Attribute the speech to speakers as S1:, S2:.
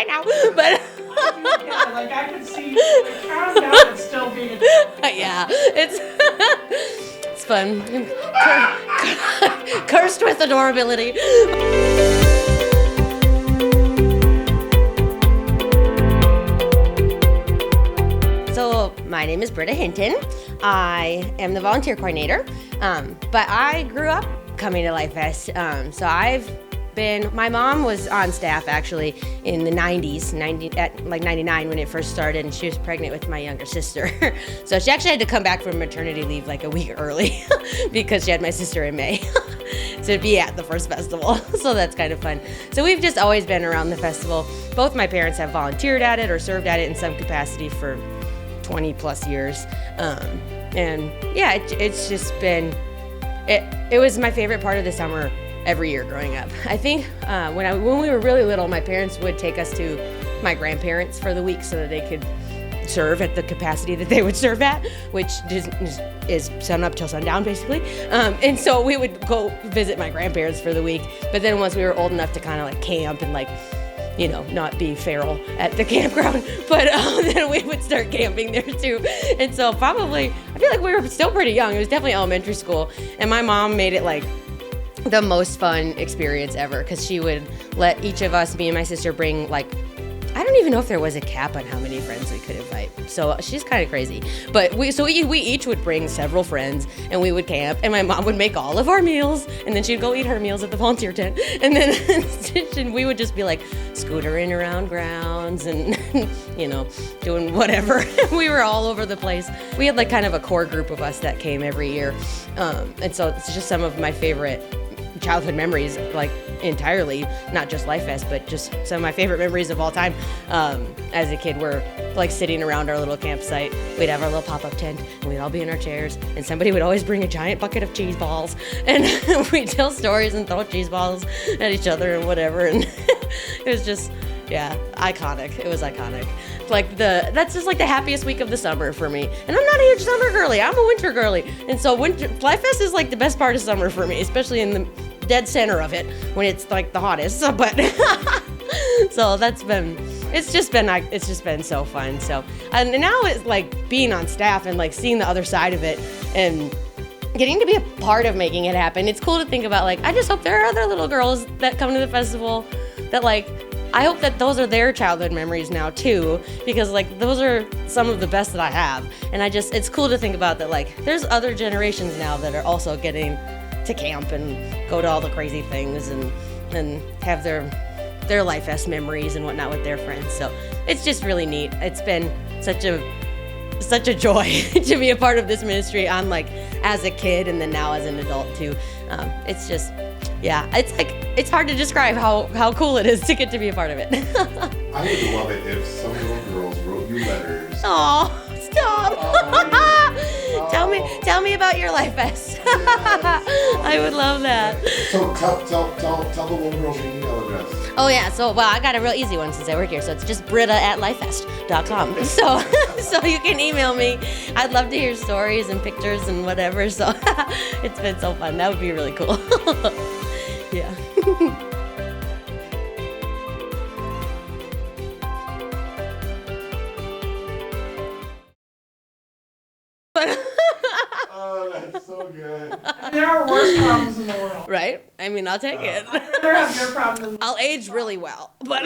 S1: now. But
S2: yeah, like I could see like, counting down and still being a
S1: yeah, it's fun. Cursed with adorability. So my name is Britta Hinten. I am the volunteer coordinator, but I grew up coming to Lifest. My mom was on staff actually in the 90s, 99 when it first started, and she was pregnant with my younger sister. So she actually had to come back from maternity leave like a week early because she had my sister in May to be at the first festival. So that's kind of fun. So we've just always been around the festival. Both my parents have volunteered at it or served at it in some capacity for 20 plus years. And yeah, it's just been, it was my favorite part of the summer every year growing up. I think when we were really little, my parents would take us to my grandparents for the week so that they could serve at the capacity that they would serve at, which is sun up till sundown basically. And so we would go visit my grandparents for the week. But then once we were old enough to kind of like camp and like, you know, not be feral at the campground, but then we would start camping there too. And so probably, I feel like we were still pretty young. It was definitely elementary school. And my mom made it like the most fun experience ever because she would let each of us, me and my sister, bring like, I don't even know if there was a cap on how many friends we could invite. So she's kind of crazy. But we each would bring several friends and we would camp, and my mom would make all of our meals, and then she'd go eat her meals at the volunteer tent. And then we would just be like scootering around grounds and, you know, doing whatever. We were all over the place. We had like kind of a core group of us that came every year. And so it's just some of my favorite childhood memories, like entirely, not just Lifest, but just some of my favorite memories of all time. As a kid, we're like sitting around our little campsite. We'd have our little pop-up tent, and we'd all be in our chairs, and somebody would always bring a giant bucket of cheese balls, and we'd tell stories and throw cheese balls at each other and whatever, and it was just, yeah, iconic. It was iconic. Like that's just like the happiest week of the summer for me. And I'm not a huge summer girly. I'm a winter girly. And so Lifest is like the best part of summer for me, especially in the dead center of it when it's like the hottest. So, but so it's just been so fun. So, and now it's like being on staff and like seeing the other side of it and getting to be a part of making it happen. It's cool to think about, like, I just hope there are other little girls that come to the festival that like, I hope that those are their childhood memories now too, because like those are some of the best that I have. And it's cool to think about that, like there's other generations now that are also getting to camp and go to all the crazy things and have their Lifest memories and whatnot with their friends. So it's just really neat. It's been such a joy to be a part of this ministry on like as a kid and then now as an adult too. It's just, yeah, it's hard to describe how cool it is to get to be a part of it.
S3: I would love it if some little girls wrote you letters.
S1: Oh, stop. Tell me about your Lifest. I would love that.
S3: So tell the little girls your email address.
S1: Oh yeah, so well I got a real easy one since I work here, so it's just Britta@lifest.com. So you can email me. I'd love to hear stories and pictures and whatever. So it's been so fun. That would be really cool. Yeah.
S3: Oh, that's so good.
S2: There are worse problems in the world.
S1: Right? I mean, I'll take it.
S2: I'd rather have your problem than
S1: I'll age really well, but